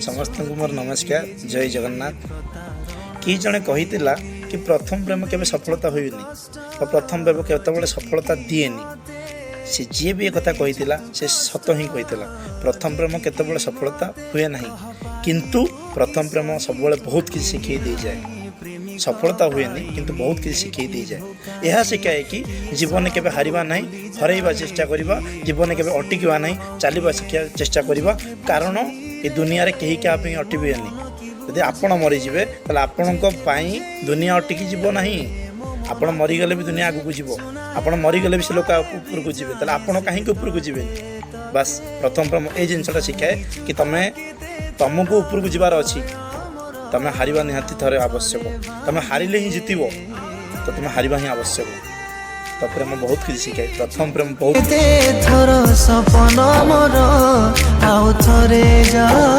समस्त को मोर नमस्कार। जय जगन्नाथ। कि जड़े कही कि प्रथम प्रेम केवे सफलता हुए प्रथम प्रेम केतबे सफलता दिएनी से जी भी एक कथा कही से सत ही कही प्रथम प्रेम केतबे सफलता हुए ना किंतु प्रथम प्रेम सब बहुत किसी शिखई दे जाए। सफलता हुए नहीं किंतु बहुत किसी शिखई दे जाए। यह शिखाए कि जीवन के हारिबा नहीं, हरइबा चेष्टा करबा, जीवन के अटकिवा नहीं, चलवा शिक्षा चेष्टा करबा। कारण ये दुनिया रे कहीं क्या अटके यदि आपण मरीजे तो आपण दुनिया अटकी जीव ना। आपण मरीगले भी दुनिया आगू जीव, आपण मरीगले भी से लोक ऊपर को जीवे, आपण कहीं ऊपर को जीवे। बस प्रथम प्रेम ये जिनसा शिखाए कि तुमको ऊपर को जीवार अच्छी, तुम हारिबा निहाती थरे आवश्यक। तुम हारिले ही जीतब तो तुम हारिबा ही आवश्यक। तो प्रेम बहुत किसी शिखाए। प्रथम प्रेम बहुत